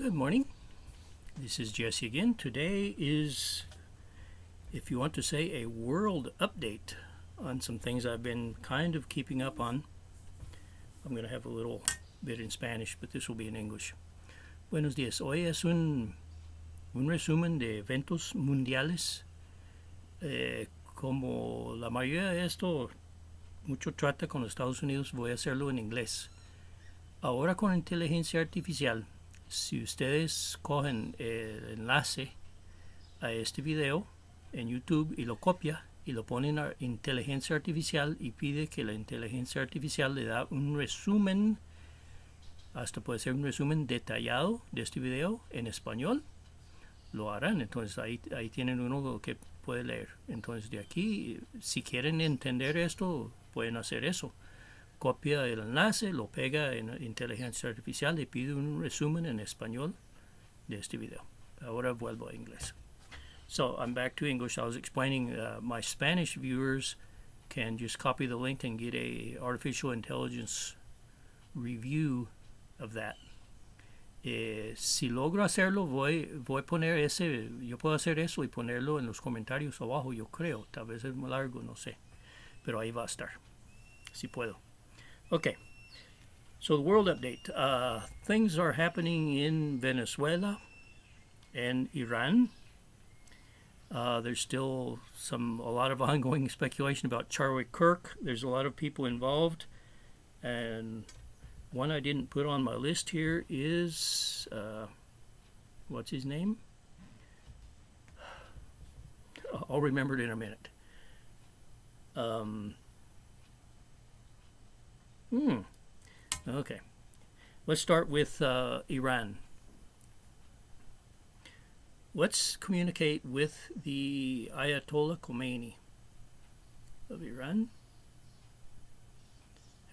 Good morning. This is Jesse again. Today is, if you want to say, a world update on some things I've been kind of keeping up on. I'm going to have a little bit in Spanish, but this will be in English. Buenos días. Hoy es un resumen de eventos mundiales. Como la mayoría de esto mucho trata con los Estados Unidos, voy a hacerlo en inglés. Ahora con inteligencia artificial, si ustedes cogen el enlace a este video en YouTube y lo copia y lo ponen a inteligencia artificial y pide que la inteligencia artificial le da un resumen, hasta puede ser un resumen detallado de este video en español, lo harán. Entonces ahí tienen uno que puede leer. Entonces de aquí, si quieren entender esto, pueden hacer eso. Copia el enlace, lo pega en inteligencia artificial y pide un resumen en español de este video. Ahora vuelvo a inglés. So I'm back to English. I was explaining my Spanish viewers can just copy the link and get a artificial intelligence review of that. Si logro hacerlo, voy a poner yo puedo hacer eso y ponerlo en los comentarios abajo, yo creo. Tal vez es muy largo, no sé. Pero ahí va a estar, si puedo. Okay, so the world update. Things are happening in Venezuela and Iran. There's still a lot of ongoing speculation about Charlie Kirk. There's a lot of people involved, and one I didn't put on my list here is what's his name? I'll remember it in a minute. Okay, let's start with Iran. Let's communicate with the Ayatollah Khomeini of Iran.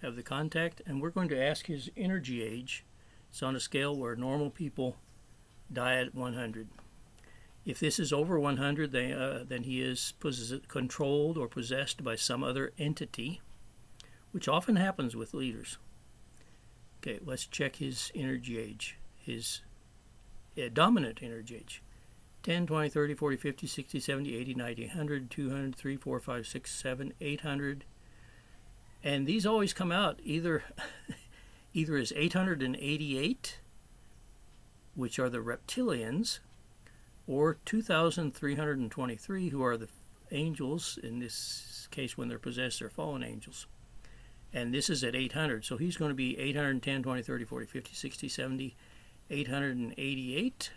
Have the contact, and we're going to ask his energy age. It's on a scale where normal people die at 100. If this is over 100, then he is controlled or possessed by some other entity, which often happens with leaders. Okay, let's check his energy age, his dominant energy age. 10, 20, 30, 40, 50, 60, 70, 80, 90, 100, 200, 3, 4, 5, 6, 7, 800. And these always come out either as 888, which are the reptilians, or 2,323, who are the angels. In this case, when they're possessed, they're fallen angels. And this is at 800, so he's going to be 810, 20, 30, 40, 50, 60, 70, 888.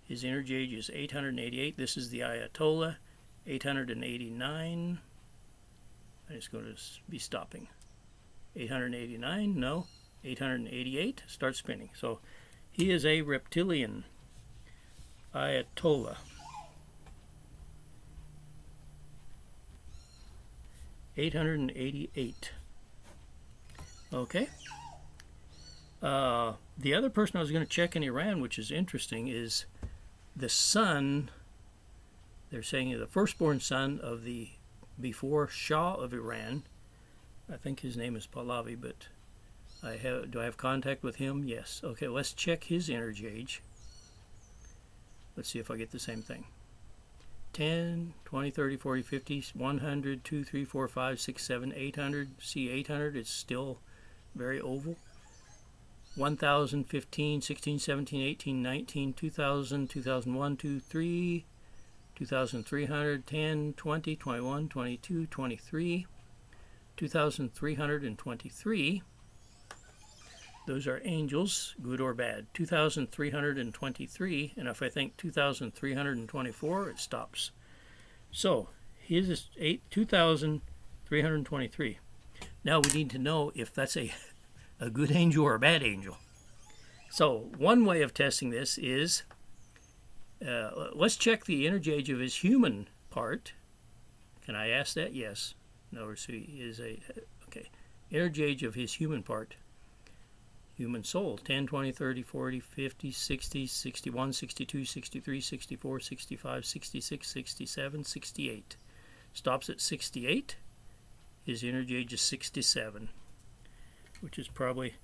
His energy age is 888. This is the Ayatollah, 889. I'm just going to be stopping. 889, no, 888, start spinning. So he is a reptilian Ayatollah. 888. Okay. The other person I was going to check in Iran, which is interesting, is the son. They're saying the firstborn son of the before Shah of Iran. I think his name is Pahlavi, but do I have contact with him? Yes. Okay, let's check his energy age. Let's see if I get the same thing. 10, 20, 30, 40, 50, 100, 2, 3, 4, 5, 6, 7, 800. See, 800 is still very oval. 1,000, 15, 16, 17, 18, 19, 2,000, 2001, 2, 3, 2,300, 10, 20, 21, 22, 23, 2,323. Those are angels, good or bad. 2,323, and if I think 2,324, it stops. So his is 2,323. Now we need to know if that's a good angel or a bad angel. So one way of testing this is, let's check the energy age of his human part. Can I ask that? Yes. No, so he is okay. Energy age of his human part. Human soul, 10, 20, 30, 40, 50, 60, 61, 62, 63, 64, 65, 66, 67, 68. Stops at 68. His energy age is 67, which is probably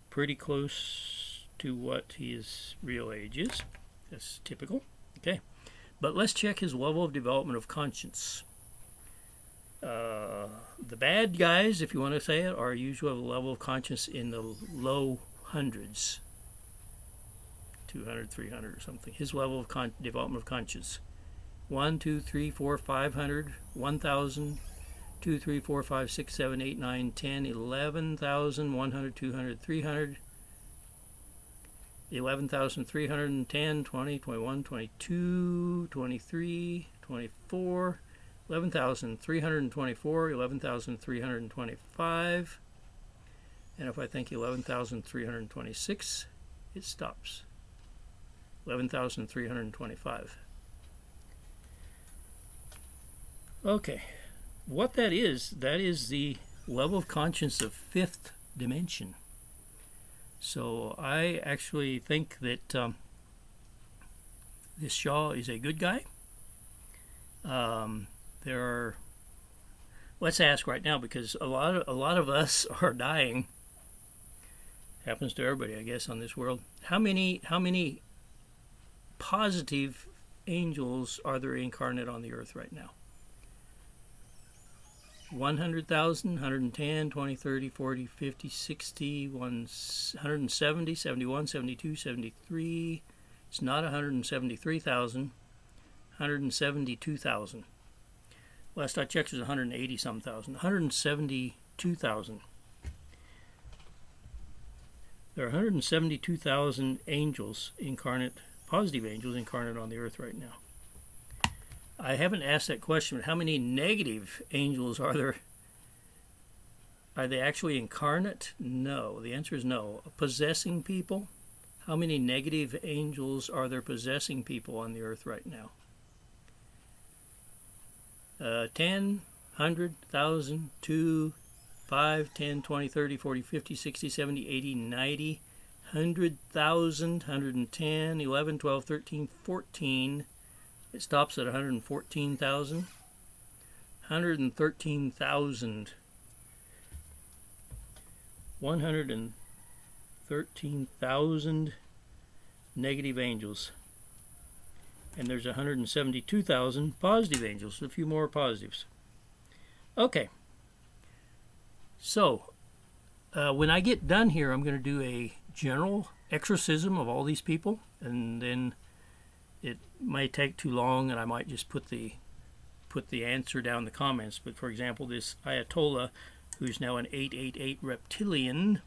pretty close to what his real age is. That's typical. Okay. But let's check his level of development of conscience. The bad guys, if you want to say it, are usually a level of conscience in the low hundreds. 200, 300 or something. His level of development of conscience. 1, 2, 3, 4, 500, 1,000, 2, 3, 4, 5, 6, 7, 8, 9, 10, 11,000, 100, 200, 300, 11,310, 20, 21, 22, 23, 24, 11,324, 11,325, and if I think 11,326, it stops. 11,325. Okay, what that is the level of conscience of fifth dimension. So I actually think that this Shah is a good guy. Let's ask right now, because a lot of us are dying. Happens to everybody, I guess, on this world. How many positive angels are there incarnate on the earth right now? 100,000, 110, 20, 30, 40, 50, 60, 170, 71, 72, 73. It's not 173,000. 172,000. Last I checked, it was 180-some thousand. 172,000. There are 172,000 angels incarnate, positive angels incarnate on the earth right now. I haven't asked that question, but how many negative angels are there? Are they actually incarnate? No. The answer is no. Possessing people? How many negative angels are there possessing people on the earth right now? 10, 100, 1,000, 2, 5, 10, 20, 30, 40, 50, 60, 70, 80, 90, 100,000, 110, 11, 12, 13, 14. It stops at 114,000. 113,000. 113,000 negative angels. And there's 172,000 positive angels, a few more positives. Okay. So, when I get done here, I'm going to do a general exorcism of all these people, and then it may take too long, and I might just put the answer down in the comments. But for example, this Ayatollah, who's now an 888 reptilian,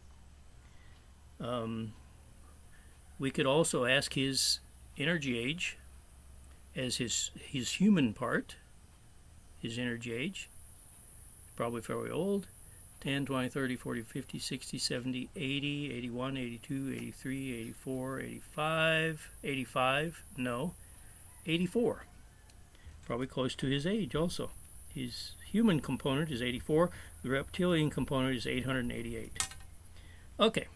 we could also ask his energy age as his human part, his energy age. Probably fairly old. 10, 20, 30, 40, 50, 60, 70, 80, 81, 82, 83, 84, 85, 85, no, 84. Probably close to his age also. His human component is 84. The reptilian component is 888. Okay.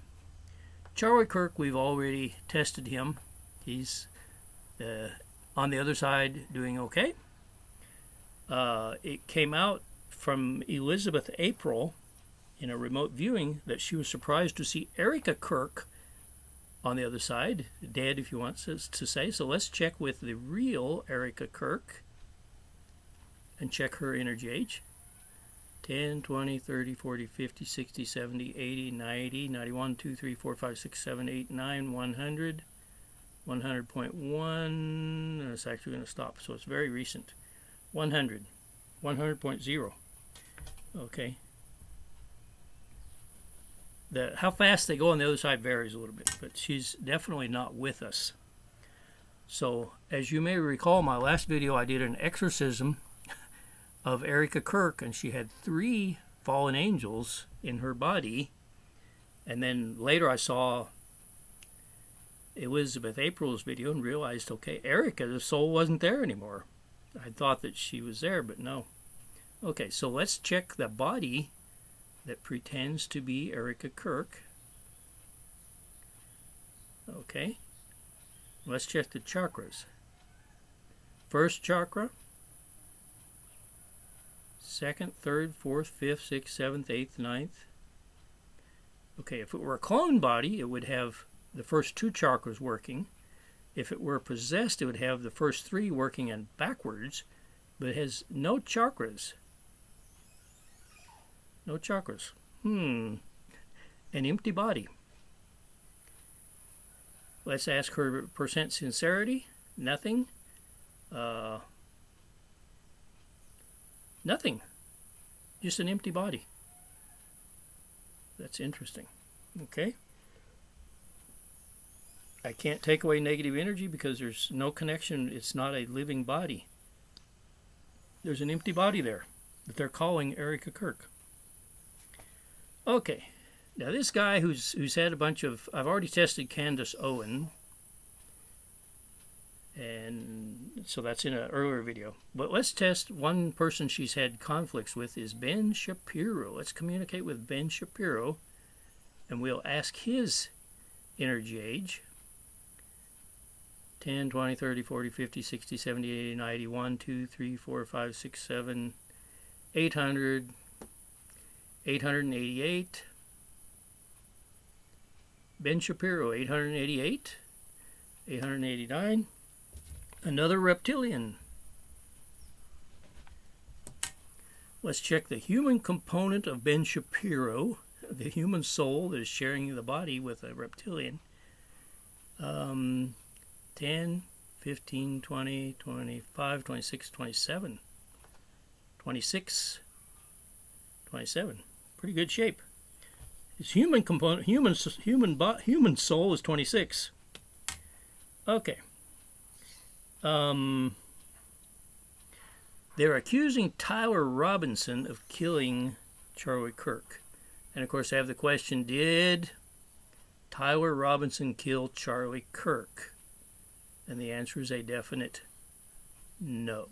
Charlie Kirk, we've already tested him. He's on the other side doing okay. It came out from Elizabeth April in a remote viewing that she was surprised to see Erika Kirk on the other side, dead if you want to say. So let's check with the real Erika Kirk and check her energy age. 10, 20, 30, 40, 50, 60, 70, 80, 90, 91, 2, 3, 4, 5, 6, 7, 8, 9, 100, 100.1, it's actually going to stop, so it's very recent. 100, 100.0. Okay. How fast they go on the other side varies a little bit, but she's definitely not with us. So, as you may recall, my last video I did an exorcism of Erika Kirk, and she had 3 fallen angels in her body. And then later I saw Elizabeth April's video and realized, okay, Erika, the soul wasn't there anymore. I thought that she was there, but no. Okay, so let's check the body that pretends to be Erika Kirk. Okay. Let's check the chakras. First chakra. Second, third, fourth, fifth, sixth, seventh, eighth, ninth. Okay, if it were a clone body, it would have the first 2 chakras working. If it were possessed, it would have the first 3 working and backwards, but it has no chakras. No chakras. An empty body. Let's ask her percent sincerity. Nothing. Nothing. Just an empty body. That's interesting. Okay. I can't take away negative energy because there's no connection. It's not a living body. There's an empty body there that they're calling Erika Kirk. Okay. Now this guy who's had a bunch of... I've already tested Candace Owen. And so that's in an earlier video. But let's test one person she's had conflicts with is Ben Shapiro. Let's communicate with Ben Shapiro. And we'll ask his energy age. 10, 20, 30, 40, 50, 60, 70, 80, 90, 1, 2, 3, 4, 5, 6, 7, 800, 888. Ben Shapiro, 888, 889. Another reptilian. Let's check the human component of Ben Shapiro, the human soul that is sharing the body with a reptilian. 10, 15, 20, 25, 26, 27. 26, 27. Pretty good shape. His human component, human soul is 26. Okay. They're accusing Tyler Robinson of killing Charlie Kirk. And of course I have the question, did Tyler Robinson kill Charlie Kirk? And the answer is a definite no.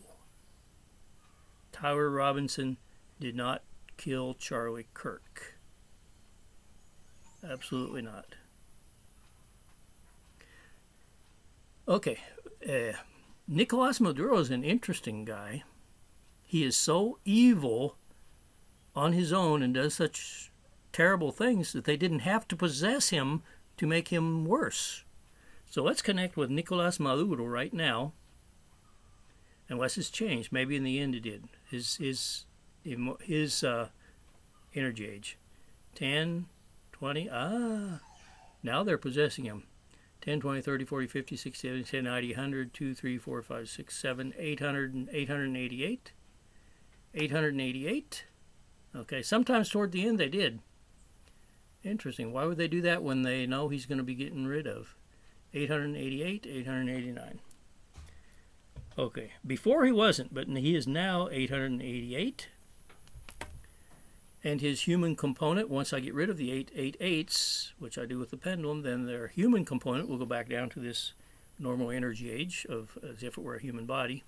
Tyler Robinson did not kill Charlie Kirk. Absolutely not. Okay. Nicolas Maduro is an interesting guy. He is so evil on his own and does such terrible things that they didn't have to possess him to make him worse. So let's connect with Nicolas Maduro right now. Unless it's changed. Maybe in the end it did. His energy age. 10, 20. Now they're possessing him. 10, 20, 30, 40, 50, 60, 70, 10, 90, 100, 2, 3, 4, 5, 6, 7, 800, 888. 888. Okay, sometimes toward the end they did. Interesting. Why would they do that when they know he's going to be getting rid of? 888, 889. Okay, before he wasn't, but he is now 888. And his human component, once I get rid of the 888s, which I do with the pendulum, then their human component will go back down to this normal energy age of as if it were a human body.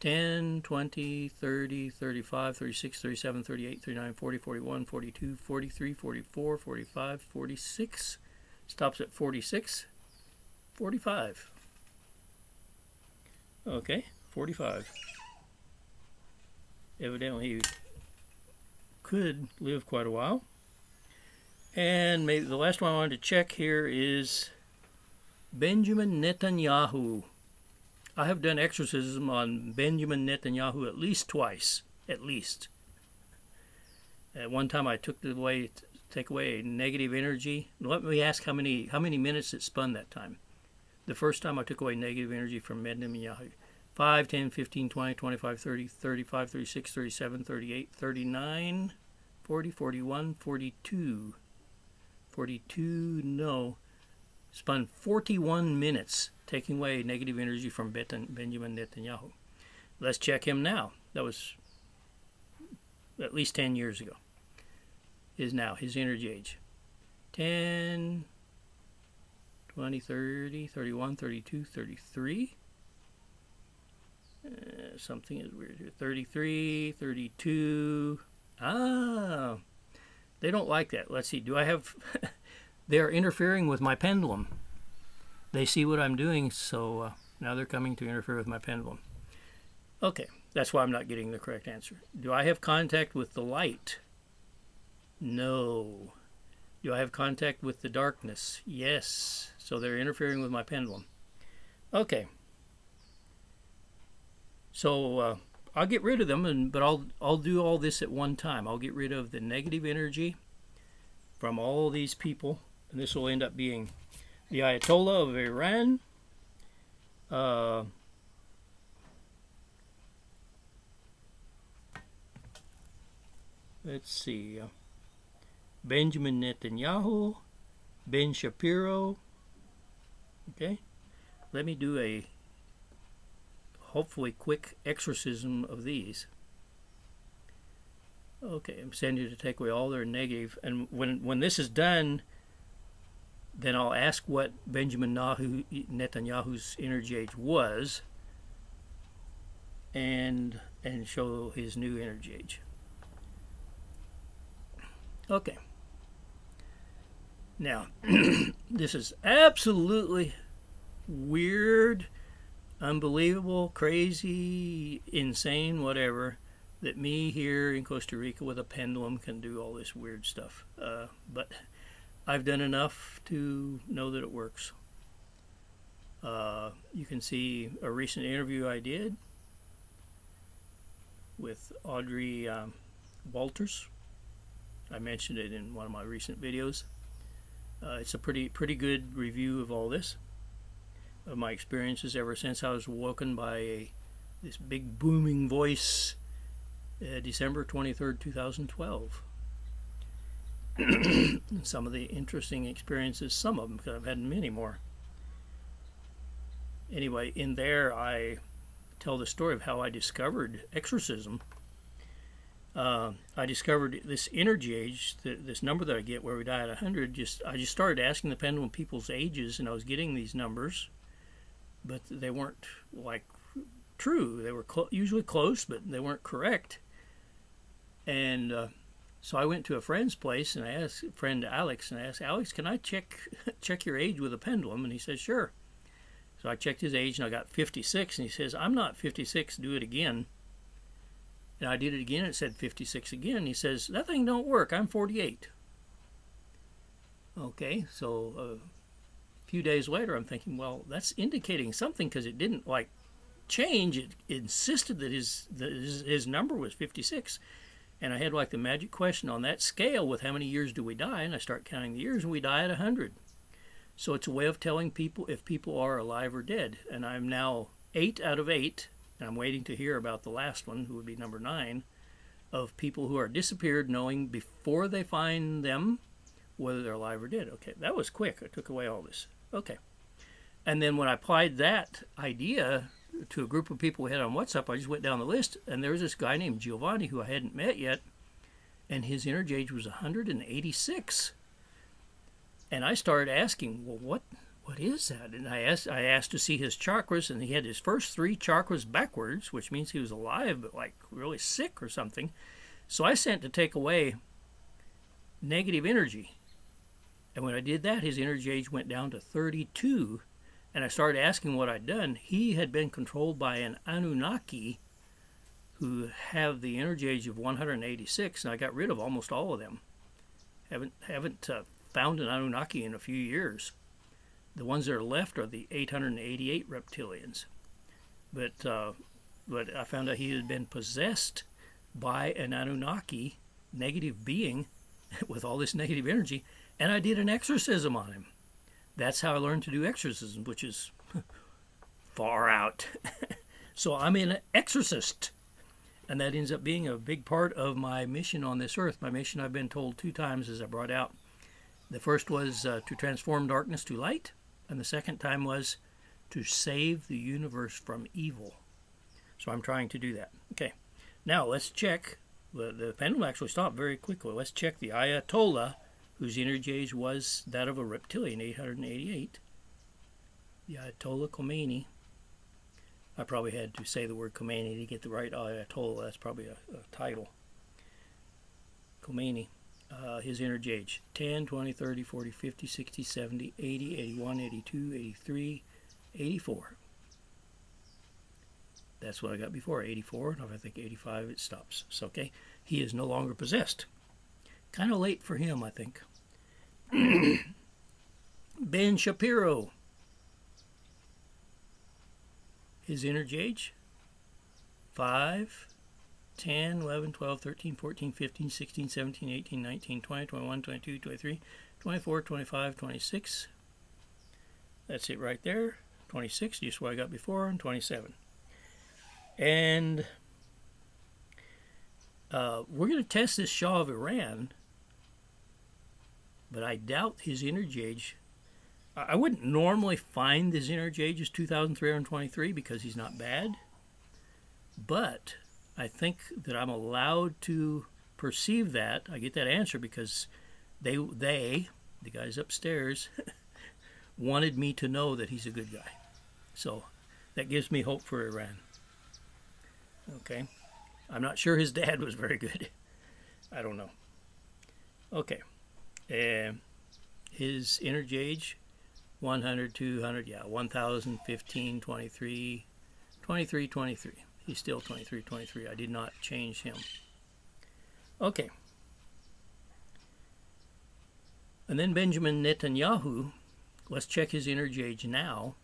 10, 20, 30, 35, 36, 37, 38, 39, 40, 41, 42, 43, 44, 45, 46. Stops at 46. 45. Okay, 45. Evidently he could live quite a while. And maybe the last one I wanted to check here is Benjamin Netanyahu. I have done exorcism on Benjamin Netanyahu at least twice. At least. At one time I take away negative energy. Let me ask how many minutes it spun that time. The first time I took away negative energy from Netanyahu. 5, 10, 15, 20, 25, 30, 35, 36, 37, 38, 39, 40, 41, 42. 42, no. Spun 41 minutes taking away negative energy from Benjamin Netanyahu. Let's check him now. That was at least 10 years ago. Is now his energy age. 10, 20, 30, 31, 32, 33. Something is weird here. 33, 32. They don't like that. Let's see. Do I have... They're interfering with my pendulum. They see what I'm doing, so now they're coming to interfere with my pendulum. Okay, that's why I'm not getting the correct answer. Do I have contact with the light? No. Do I have contact with the darkness? Yes. So they're interfering with my pendulum. Okay. So I'll get rid of them, but I'll do all this at one time. I'll get rid of the negative energy from all these people, and this will end up being the Ayatollah of Iran. Let's see. Benjamin Netanyahu, Ben Shapiro. Okay. Let me do a hopefully quick exorcism of these. Okay, I'm sending you to take away all their negative, and when this is done, then I'll ask what Benjamin Netanyahu's energy age was, and show his new energy age. Okay. Now, this is absolutely weird, unbelievable, crazy, insane, whatever, that me here in Costa Rica with a pendulum can do all this weird stuff. But I've done enough to know that it works. You can see a recent interview I did with Audrey Walters. I mentioned it in one of my recent videos. It's a pretty good review of all this, of my experiences ever since I was woken by this big booming voice, December 23rd, 2012. And some of the interesting experiences, some of them, because I've had many more. Anyway, in there I tell the story of how I discovered exorcism. I discovered this energy age, this number that I get where we die at 100. I just started asking the pendulum people's ages, and I was getting these numbers, but they weren't like true. They were usually close, but they weren't correct. And so I went to a friend's place, and I asked friend Alex, and I asked, Alex, can I check your age with a pendulum? And he said, sure. So I checked his age, and I got 56, and he says, I'm not 56, do it again. And I did it again, and it said 56 again. He says, that thing don't work, I'm 48. Okay, so a few days later, I'm thinking, well, that's indicating something, because it didn't, like, change. It insisted that his number was 56. And I had, like, the magic question on that scale with how many years do we die, and I start counting the years, and we die at 100. So it's a way of telling people if people are alive or dead. And I'm now 8 out of 8. And I'm waiting to hear about the last one, who would be number 9, of people who are disappeared, knowing before they find them whether they're alive or dead. Okay, that was quick. I took away all this. Okay. And then when I applied that idea to a group of people we had on WhatsApp, I just went down the list, and there was this guy named Giovanni who I hadn't met yet, and his energy age was 186. And I started asking, well, what is that? And I asked to see his chakras, and he had his first 3 chakras backwards, which means he was alive, but like really sick or something. So I sent to take away negative energy. And when I did that, his energy age went down to 32. And I started asking what I'd done. He had been controlled by an Anunnaki who have the energy age of 186, and I got rid of almost all of them. Haven't found an Anunnaki in a few years. The ones that are left are the 888 reptilians. But I found out he had been possessed by an Anunnaki negative being with all this negative energy, and I did an exorcism on him. That's how I learned to do exorcism, which is far out. So I'm an exorcist, and that ends up being a big part of my mission on this earth. My mission, I've been told 2 times, as I brought out. The first was to transform darkness to light, and the second time was to save the universe from evil. So I'm trying to do that. Okay, now let's check. The pendulum actually stopped very quickly. Let's check the Ayatollah, whose energy age was that of a reptilian, 888. The Ayatollah Khomeini. I probably had to say the word Khomeini to get the right Ayatollah. That's probably a title. Khomeini. His energy age, 10, 20, 30, 40, 50, 60, 70, 80, 81, 82, 83, 84. That's what I got before, 84. And if I think 85, it stops. So, okay, he is no longer possessed. Kind of late for him, I think. Ben Shapiro, his energy age, 5, 10, 11, 12, 13, 14, 15, 16, 17, 18, 19, 20, 21, 22, 23, 24, 25, 26. That's it right there. 26, just what I got before, and 27. And we're going to test this Shah of Iran, but I doubt his energy age. I wouldn't normally find his energy age is 2,323 because he's not bad, but I think that I'm allowed to perceive that. I get that answer because they the guys upstairs, wanted me to know that he's a good guy. So that gives me hope for Iran. Okay. I'm not sure his dad was very good. I don't know. Okay. His energy age, 100, 200, 1,000, 15, 23, 23, 23. He's still 23, 23. I did not change him. Okay. And then Benjamin Netanyahu, let's check his energy age now,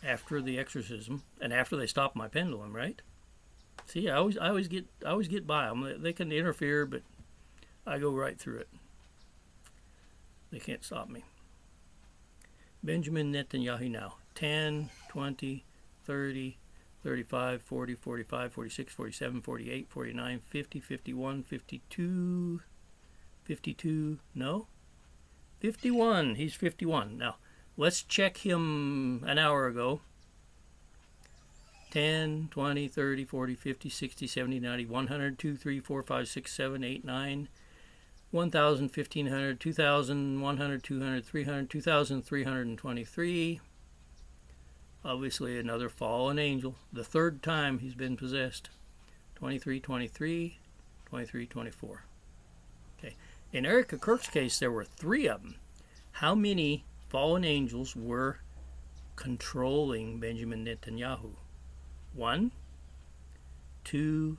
after the exorcism, and after they stop my pendulum, right? See, I always get by them. They can interfere, but I go right through it. They can't stop me. Benjamin Netanyahu now, 10, 20, 30, 35, 40, 45, 46, 47, 48, 49, 50, 51, 52, 52, no? 51, he's 51. Now, let's check him an hour ago. 10, 20, 30, 40, 50, 60, 70, 90, 100, 2, 3, 4, 5, 6, 7, 8, 9, 1,000, 1,500, 2,000, 100, 200, 300, 2,323. Obviously another fallen angel. The third time he's been possessed. 23, 23, 23, 24. Okay. In Erika Kirk's case, there were 3 of them. How many fallen angels were controlling Benjamin Netanyahu? 1, 2,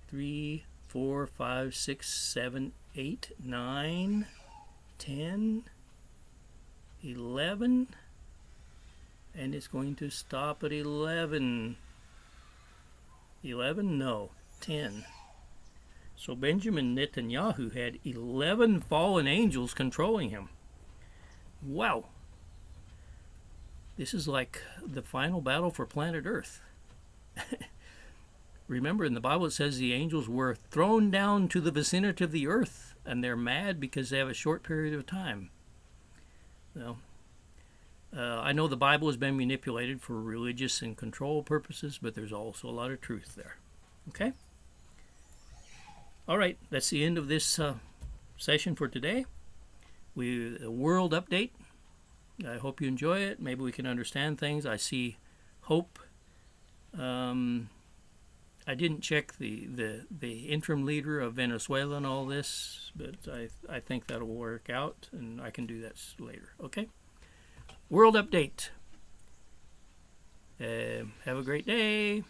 3, 4, 5, 6, 7, 8, 9, 10, 11, and it's going to stop at 11. 11? No, 10. So Benjamin Netanyahu had 11 fallen angels controlling him. Wow. This is like the final battle for planet Earth. Remember, in the Bible it says the angels were thrown down to the vicinity of the earth, and they're mad because they have a short period of time. Well, I know the Bible has been manipulated for religious and control purposes, but there's also a lot of truth there. Okay? All right, that's the end of this session for today. A world update. I hope you enjoy it. Maybe we can understand things. I see hope. I didn't check the interim leader of Venezuela and all this, but I think that'll work out, and I can do that later. Okay? World update. Have a great day.